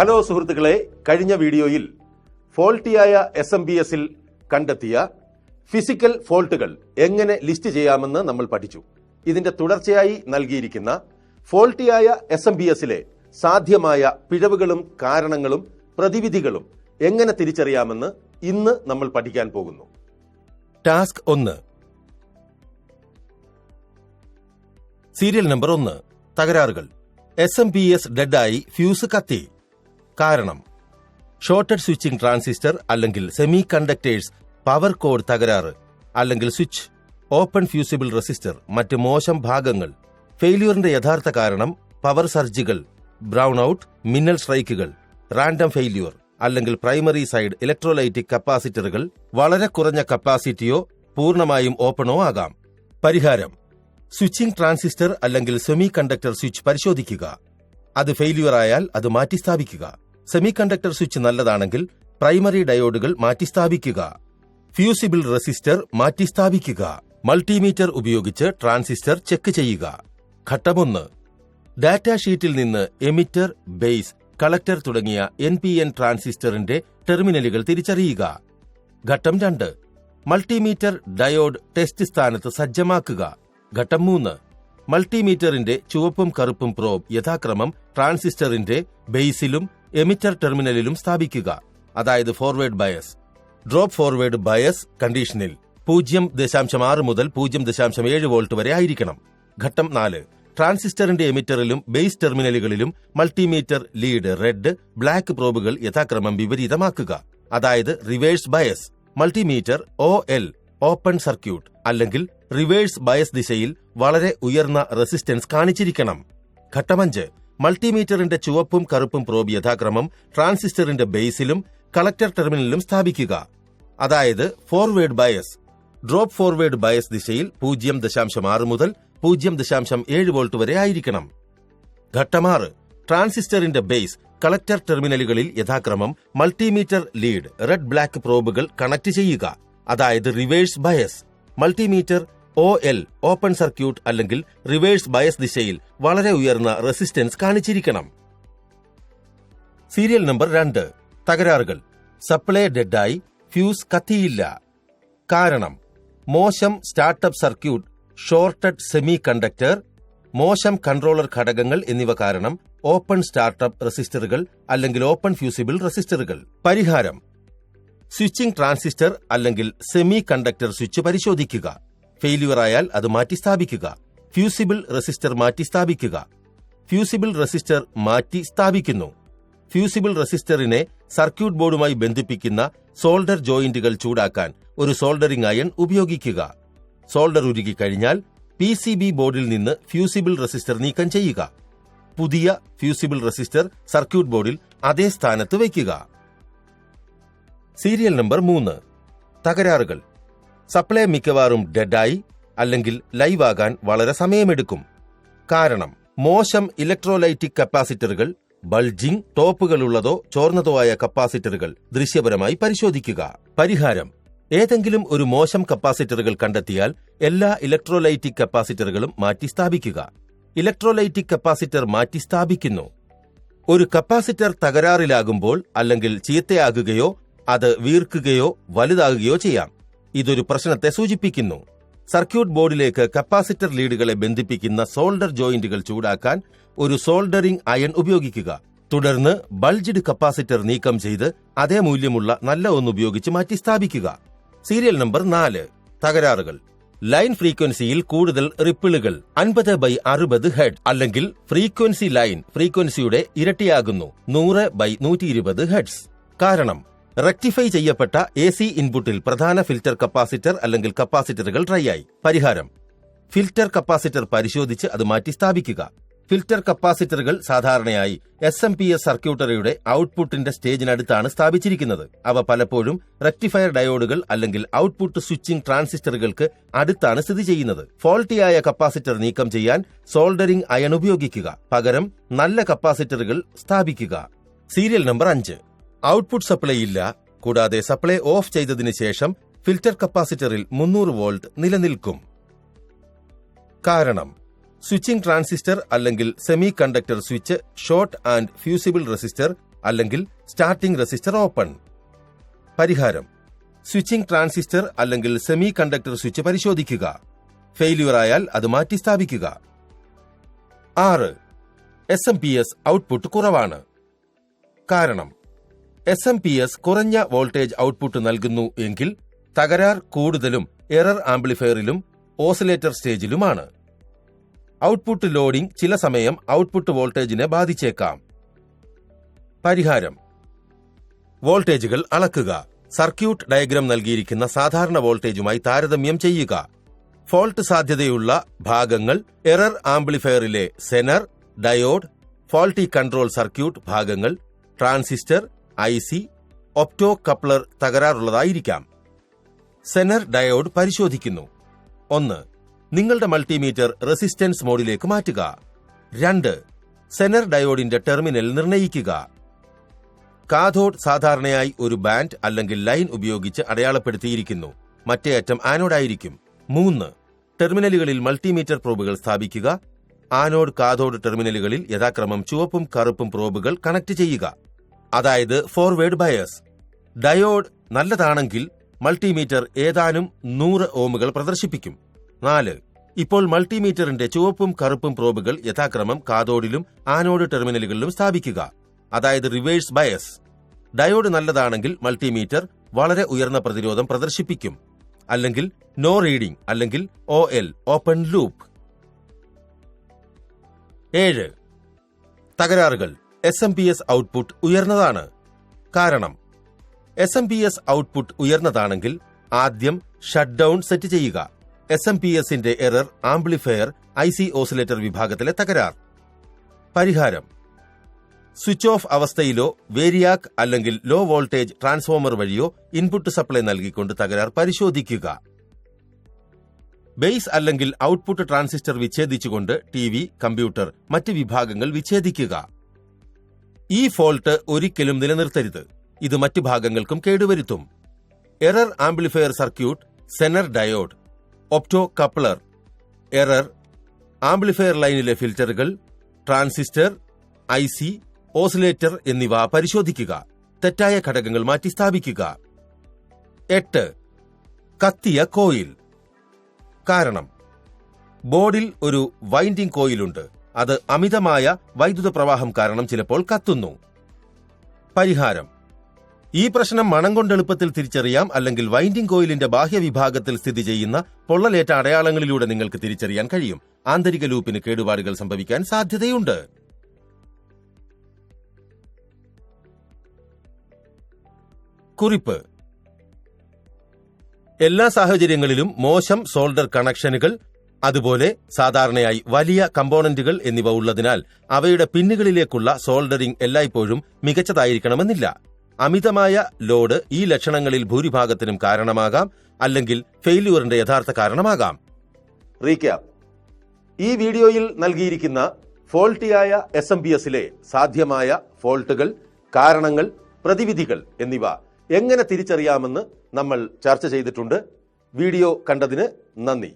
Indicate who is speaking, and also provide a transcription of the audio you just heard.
Speaker 1: Hello സുഹൃത്തുക്കളെ, കഴിഞ്ഞ വീഡിയോയിൽ ഫോൾട്ടിയായ SMPSൽ കണ്ടെത്തിയ ഫിസിക്കൽ ഫോൾട്ടുകൾ എങ്ങനെ ലിസ്റ്റ് ചെയ്യാമെന്ന് നമ്മൾ പഠിച്ചു. ഇതിന്റെ തുടർച്ചയായി നൽകിയിരിക്കുന്ന ഫോൾട്ടിയായ SMPSലെ സാധ്യമായ പിഴവുകളും കാരണങ്ങളും പ്രതിവിധികളും എങ്ങനെ തിരിച്ചറിയാമെന്ന് ഇന്ന് നമ്മൾ പഠിക്കാൻ പോകുന്നു. ടാസ്ക് 1. Serial number 1. തകരാറുകൾ. SMPS ഡെഡായി ഫ്യൂസ് കത്തി. കാരണം ഷോർട്ടഡ് സ്വിച്ചിംഗ് ട്രാൻസിസ്റ്റർ അല്ലെങ്കിൽ സെമി കണ്ടക്ടേഴ്സ് പവർ കോഡ് തകരാറ് അല്ലെങ്കിൽ സ്വിച്ച്, ഓപ്പൺ ഫ്യൂസിബിൾ റെസിസ്റ്റർ, മറ്റ് മോശം ഭാഗങ്ങൾ. ഫെയിലിയറിന്റെ യഥാർത്ഥ കാരണം പവർ സർജുകൾ, ബ്രൗൺ ഔട്ട്, മിന്നൽ സ്ട്രൈക്കുകൾ, റാൻഡം ഫെയിലിയർ അല്ലെങ്കിൽ പ്രൈമറി സൈഡ് ഇലക്ട്രോലൈറ്റിക് കപ്പാസിറ്ററുകൾ വളരെ കുറഞ്ഞ കപ്പാസിറ്റിയോ പൂർണ്ണമായും ഓപ്പണോ ആകാം. പരിഹാരം: സ്വിച്ചിംഗ് ട്രാൻസിസ്റ്റർ അല്ലെങ്കിൽ സെമി കണ്ടക്ടർ സ്വിച്ച് പരിശോധിക്കുക. അത് ഫെയിലിയർ ആയാൽ അത് മാറ്റിസ്ഥാപിക്കുക. സെമി കണ്ടക്ടർ സ്വിച്ച് നല്ലതാണെങ്കിൽ പ്രൈമറി ഡയോഡുകൾ മാറ്റിസ്ഥാപിക്കുക. ഫ്യൂസിബിൾ റെസിസ്റ്റർ മാറ്റിസ്ഥാപിക്കുക. മൾട്ടിമീറ്റർ ഉപയോഗിച്ച് ട്രാൻസിസ്റ്റർ ചെക്ക് ചെയ്യുക. ഘട്ടം 1. ഡാറ്റാ ഷീറ്റിൽ നിന്ന് എമിറ്റർ, ബേസ്, കളക്ടർ തുടങ്ങിയ NPN ട്രാൻസിസ്റ്ററിന്റെ ടെർമിനലുകൾ തിരിച്ചറിയുക. ഘട്ടം 2. മൾട്ടിമീറ്റർ ഡയോഡ് ടെസ്റ്റ് സ്ഥാനത്ത് സജ്ജമാക്കുക. ഘട്ടം 3. മൾട്ടിമീറ്ററിന്റെ ചുവപ്പും കറുപ്പും പ്രോബ് യഥാക്രമം ട്രാൻസിസ്റ്ററിന്റെ ബേസിലും എമിറ്റർ ടെർമിനലിലും സ്ഥാപിക്കുക. അതായത് forward bias. Drop forward bias കണ്ടീഷനിൽ 0.6 മുതൽ 0.7 വോൾട്ട് വരെ ആയിരിക്കണം. ഘട്ടം 4. ട്രാൻസിസ്റ്ററിന്റെ എമിറ്ററിലും ബേസ് ടെർമിനലുകളിലും മൾട്ടിമീറ്റർ ലീഡ്, റെഡ്, ബ്ലാക്ക് പ്രോബുകൾ യഥാക്രമം വിപരീതമാക്കുക. അതായത് reverse bias. Multimeter OL open circuit അല്ലെങ്കിൽ റിവേഴ്സ് ബയസ് ദിശയിൽ വളരെ ഉയർന്ന റെസിസ്റ്റൻസ് കാണിച്ചിരിക്കണം. ഘട്ടം 5. മൾട്ടിമീറ്ററിന്റെ ചുവപ്പും കറുപ്പും പ്രോബ് യഥാക്രമം ട്രാൻസിസ്റ്ററിന്റെ ബേസിലും കളക്ടർ ടെർമിനലിലും സ്ഥാപിക്കുക. അതായത് forward bias. Drop forward bias ദിശയിൽ 0.6 മുതൽ 0.7 വോൾട്ട് വരെ ആയിരിക്കണം. ഘട്ടം 6. ട്രാൻസിസ്റ്ററിന്റെ ബേസ്, കളക്ടർ ടെർമിനലുകളിൽ യഥാക്രമം മൾട്ടിമീറ്റർ ലീഡ്, റെഡ്, ബ്ലാക്ക് പ്രോബുകൾ കണക്ട് ചെയ്യുക. അതായത് reverse bias. Multimeter OL open circuit അല്ലെങ്കിൽ റിവേഴ്സ് ബയസ് ദിശയിൽ വളരെ ഉയർന്ന റെസിസ്റ്റൻസ് കാണിച്ചിരിക്കണം. Serial number 2. തകരാറുകൾ. സപ്ലൈ ഡെഡായി ഫ്യൂസ് കത്തിയില്ല. കാരണം മോശം startup circuit, shorted semiconductor, മോശം കൺട്രോളർ ഘടകങ്ങൾ എന്നിവ കാരണം ഓപ്പൺ സ്റ്റാർട്ടപ്പ് റെസിസ്റ്ററുകൾ അല്ലെങ്കിൽ ഓപ്പൺ ഫ്യൂസിബിൾ റെസിസ്റ്ററുകൾ. പരിഹാരം: സ്വിച്ചിംഗ് ട്രാൻസിസ്റ്റർ അല്ലെങ്കിൽ സെമി കണ്ടക്ടർ സ്വിച്ച് പരിശോധിക്കുക. ഫെയിലിയർ ആയാൽ അത് മാറ്റിസ്ഥാപിക്കുക. ഫ്യൂസിബിൾ റെസിസ്റ്റർ മാറ്റിസ്ഥാപിക്കുക. ഫ്യൂസിബിൾ റെസിസ്റ്റർ മാറ്റി സ്ഥാപിക്കുന്നു. ഫ്യൂസിബിൾ റെസിസ്റ്ററിനെ സർക്യൂട്ട് ബോർഡുമായി ബന്ധിപ്പിക്കുന്ന സോൾഡർ ജോയിന്റുകൾ ചൂടാക്കാൻ ഒരു സോൾഡറിംഗ് അയൺ ഉപയോഗിക്കുക. സോൾഡർ ഉരുകിക്കഴിഞ്ഞാൽ PCB ബോർഡിൽ നിന്ന് ഫ്യൂസിബിൾ റെസിസ്റ്റർ നീക്കം ചെയ്യുക. പുതിയ ഫ്യൂസിബിൾ റെസിസ്റ്റർ സർക്യൂട്ട് ബോർഡിൽ അതേ സ്ഥാനത്ത് വയ്ക്കുക. Serial number 3. തകരാറുകൾ. സപ്ലൈ മിക്കവാറും ഡെഡായി അല്ലെങ്കിൽ ലൈവ് ആകാൻ വളരെ സമയമെടുക്കും. കാരണം മോശം ഇലക്ട്രോലൈറ്റിക് കപ്പാസിറ്ററുകൾ, ബൾജിംഗ്, ടോപ്പുകളുള്ളതോ ചോർന്നതോ ആയ കപ്പാസിറ്ററുകൾ ദൃശ്യപരമായി പരിശോധിക്കുക. പരിഹാരം: ഏതെങ്കിലും ഒരു മോശം കപ്പാസിറ്ററുകൾ കണ്ടെത്തിയാൽ എല്ലാ ഇലക്ട്രോലൈറ്റിക് കപ്പാസിറ്ററുകളും മാറ്റിസ്ഥാപിക്കുക. ഇലക്ട്രോലൈറ്റിക് കപ്പാസിറ്റർ മാറ്റിസ്ഥാപിക്കുന്നു. ഒരു കപ്പാസിറ്റർ തകരാറിലാകുമ്പോൾ അല്ലെങ്കിൽ ചീത്തയാകുകയോ അത് വീർക്കുകയോ വലുതാകുകയോ ചെയ്യാം. ഇതൊരു പ്രശ്നത്തെ സൂചിപ്പിക്കുന്നു. സർക്യൂട്ട് ബോർഡിലേക്ക് കപ്പാസിറ്റർ ലീഡുകളെ ബന്ധിപ്പിക്കുന്ന സോൾഡർ ജോയിന്റുകൾ ചൂടാക്കാൻ ഒരു സോൾഡറിംഗ് അയൺ ഉപയോഗിക്കുക. തുടർന്ന് ബൾജ്ഡ് കപ്പാസിറ്റർ നീക്കം ചെയ്ത് അതേ മൂല്യമുള്ള നല്ല ഒന്ന് ഉപയോഗിച്ച് മാറ്റിസ്ഥാപിക്കുക. Serial number 4. തകരാറുകൾ. ലൈൻ ഫ്രീക്വൻസിയിൽ കൂടുതൽ റിപ്പിളുകൾ 50/60 ഹെർട്സ് അല്ലെങ്കിൽ ഫ്രീക്വൻസി ലൈൻ ഫ്രീക്വൻസിയുടെ ഇരട്ടിയാകുന്നു 100/120 ഹെർട്സ്. കാരണം റെക്ടിഫൈ ചെയ്യപ്പെട്ട AC ഇൻപുട്ടിൽ പ്രധാന ഫിൽറ്റർ കപ്പാസിറ്റർ അല്ലെങ്കിൽ കപ്പാസിറ്ററുകൾ ഡ്രൈ ആയി. പരിഹാരം: ഫിൽറ്റർ കപ്പാസിറ്റർ പരിശോധിച്ച് അത് മാറ്റിസ്ഥാപിക്കുക. ഫിൽറ്റർ കപ്പാസിറ്ററുകൾ സാധാരണയായി SMPS സർക്യൂട്ടറിയുടെ ഔട്ട്പുട്ടിന്റെ സ്റ്റേജിനടുത്താണ് സ്ഥാപിച്ചിരിക്കുന്നത്. അവ പലപ്പോഴും റെക്ടിഫയർ ഡയോഡുകൾ അല്ലെങ്കിൽ ഔട്ട്പുട്ട് സ്വിച്ചിംഗ് ട്രാൻസിസ്റ്ററുകൾക്ക് അടുത്താണ് സ്ഥിതി ചെയ്യുന്നത്. ഫോൾട്ടിയായ കപ്പാസിറ്റർ നീക്കം ചെയ്യാൻ സോൾഡറിംഗ് അയൺ ഉപയോഗിക്കുക. പകരം നല്ല കപ്പാസിറ്ററുകൾ സ്ഥാപിക്കുക. Serial number 5. ഔട്ട്പുട്ട് സപ്ലൈ ഇല്ല. കൂടാതെ സപ്ലൈ ഓഫ് ചെയ്തതിനു ശേഷം ഫിൽറ്റർ കപ്പാസിറ്ററിൽ 300 വോൾട്ട് നിലനിൽക്കും. കാരണം സ്വിച്ചിംഗ് ട്രാൻസിസ്റ്റർ അല്ലെങ്കിൽ semi conductor switch, short and fusible resistor അല്ലെങ്കിൽ സ്റ്റാർട്ടിംഗ് റെസിസ്റ്റർ ഓപ്പൺ. പരിഹാരം: സ്വിച്ചിംഗ് ട്രാൻസിസ്റ്റർ അല്ലെങ്കിൽ സെമി കണ്ടക്ടർ സ്വിച്ച് പരിശോധിക്കുക. ഫെയില്യൂർ ആയാൽ അത് മാറ്റി സ്ഥാപിക്കുക. 6. SMPS ഔട്ട്പുട്ട് കുറവാണ്. കാരണം: SMPS കുറഞ്ഞ വോൾട്ടേജ് ഔട്ട്പുട്ട് നൽകുന്നു എങ്കിൽ തകരാർ കൂടുതലും എറർ ആംപ്ലിഫയറിലും ഓസിലേറ്റർ സ്റ്റേജിലുമാണ്. ഔട്ട്പുട്ട് ലോഡിംഗ് ചില സമയം ഔട്ട്പുട്ട് വോൾട്ടേജിനെ ബാധിച്ചേക്കാം. പരിഹാരം: വോൾട്ടേജുകൾ അളക്കുക. സർക്യൂട്ട് ഡയഗ്രം നൽകിയിരിക്കുന്ന സാധാരണ വോൾട്ടേജുമായി താരതമ്യം ചെയ്യുക. ഫോൾട്ട് സാധ്യതയുള്ള ഭാഗങ്ങൾ എറർ ആംപ്ലിഫയറിലെ zener, diode, faulty control circuit ഭാഗങ്ങൾ, ട്രാൻസിസ്റ്റർ, IC, ഒപ്റ്റോ കപ്ലർ തകരാറുള്ളതായിരിക്കാം. സെനർ ഡയോഡ് പരിശോധിക്കുന്നു. 1. നിങ്ങളുടെ മൾട്ടിമീറ്റർ റെസിസ്റ്റൻസ് മോഡിലേക്ക് മാറ്റുക. 2. സെനർ ഡയോഡിന്റെ ടെർമിനൽ നിർണ്ണയിക്കുക. കാഥോഡ് സാധാരണയായി ഒരു ബാൻഡ് അല്ലെങ്കിൽ ലൈൻ ഉപയോഗിച്ച് അടയാളപ്പെടുത്തിയിരിക്കുന്നു. മറ്റേ അറ്റം ആനോഡായിരിക്കും. 3. ടെർമിനലുകളിൽ മൾട്ടിമീറ്റർ പ്രോബുകൾ സ്ഥാപിക്കുക. ആനോഡ് കാഥോഡ് ടെർമിനലുകളിൽ യഥാക്രമം ചുവപ്പും കറുപ്പും പ്രോബുകൾ കണക്ട് ചെയ്യുക. അതായത് ഫോർവേഡ് ബയസ്. ഡയോഡ് നല്ലതാണെങ്കിൽ മൾട്ടിമീറ്റർ ഏതാനും 100 ഓമുകൾ പ്രദർശിപ്പിക്കും. 4. ഇപ്പോൾ മൾട്ടിമീറ്ററിന്റെ ചുവപ്പും കറുപ്പും പ്രോബുകൾ യഥാക്രമം കാഥോഡിലും ആനോഡ് ടെർമിനലുകളിലും സ്ഥാപിക്കുക. അതായത് റിവേഴ്സ് ബയസ്. ഡയോഡ് നല്ലതാണെങ്കിൽ മൾട്ടിമീറ്റർ വളരെ ഉയർന്ന പ്രതിരോധം പ്രദർശിപ്പിക്കും. അല്ലെങ്കിൽ നോ റീഡിംഗ് അല്ലെങ്കിൽ OL ഓപ്പൺ ലൂപ്പ്. 7. തകരാറുകൾ. SMPS ഔട്ട്പുട്ട് ഉയർന്നതാണ്. കാരണം: SMPS ഔട്ട്പുട്ട് ഉയർന്നതാണെങ്കിൽ ആദ്യം ഷട്ട് ഡൌൺ സെറ്റ് ചെയ്യുക. SMPSന്റെ എറർ ആംപ്ലിഫയർ IC ഓസിലേറ്റർ വിഭാഗത്തിലെ തകരാർ. പരിഹാരം: സ്വിച്ച് ഓഫ് അവസ്ഥയിലോ വേരിയാക് അല്ലെങ്കിൽ ലോ വോൾട്ടേജ് ട്രാൻസ്ഫോമർ വഴിയോ ഇൻപുട്ട് സപ്ലൈ നൽകിക്കൊണ്ട് തകരാർ പരിശോധിക്കുക. ബേസ് അല്ലെങ്കിൽ ഔട്ട്പുട്ട് ട്രാൻസിസ്റ്റർ വിച്ഛേദിച്ചുകൊണ്ട് TV, കമ്പ്യൂട്ടർ, മറ്റ് വിഭാഗങ്ങൾ വിച്ഛേദിക്കുക. ഈ ഫോൾട്ട് ഒരിക്കലും നിലനിർത്തരുത്. ഇത് മറ്റ് ഭാഗങ്ങൾക്കും കേടുവരുത്തും. Error amplifier circuit, zener diode, optocoupler, error amplifier ലൈനിലെ ഫിൽറ്ററുകൾ, ട്രാൻസിസ്റ്റർ, IC, ഓസിലേറ്റർ എന്നിവ പരിശോധിക്കുക. തെറ്റായ ഘടകങ്ങൾ മാറ്റി സ്ഥാപിക്കുക. 8. കത്തിയ കോയിൽ. കാരണം: ബോർഡിൽ ഒരു വൈൻഡിംഗ് കോയിലുണ്ട്. അത് അമിതമായ വൈദ്യുത പ്രവാഹം കാരണം ചിലപ്പോൾ കത്തുന്നു. പരിഹാരം: ഈ പ്രശ്നം മണം കൊണ്ട് എളുപ്പത്തിൽ തിരിച്ചറിയാം. അല്ലെങ്കിൽ വൈൻഡിംഗ് കോയിലിന്റെ ബാഹ്യവിഭാഗത്തിൽ സ്ഥിതി ചെയ്യുന്ന പൊള്ളലേറ്റ അടയാളങ്ങളിലൂടെ നിങ്ങൾക്ക് തിരിച്ചറിയാൻ കഴിയും. ആന്തരിക ലൂപ്പിന് കേടുപാടുകൾ സംഭവിക്കാൻ സാധ്യതയുണ്ട്. കുറിപ്പ്: എല്ലാ സാഹചര്യങ്ങളിലും മോശം സോൾഡർ കണക്ഷനുകൾ, അതുപോലെ സാധാരണയായി വലിയ കമ്പോണന്റുകൾ എന്നിവ ഉള്ളതിനാൽ അവയുടെ പിന്നുകളിലേക്കുള്ള സോൾഡറിംഗ് എല്ലായ്പ്പോഴും മികച്ചതായിരിക്കണമെന്നില്ല. അമിതമായ ലോഡ് ഈ ലക്ഷണങ്ങളിൽ ഭൂരിഭാഗത്തിനും കാരണമാകാം, അല്ലെങ്കിൽ ഫെയില്യൂറിന്റെ യഥാർത്ഥ കാരണമാകാം. റീക്യാപ്പ്: ഈ വീഡിയോയിൽ നൽകിയിരിക്കുന്ന ഫോൾട്ടിയായ SMPSലെ സാധ്യമായ ഫോൾട്ടുകൾ, കാരണങ്ങൾ, പ്രതിവിധികൾ എന്നിവ എങ്ങനെ തിരിച്ചറിയാമെന്ന് നമ്മൾ ചർച്ച ചെയ്തിട്ടുണ്ട്. വീഡിയോ കണ്ടതിന് നന്ദി.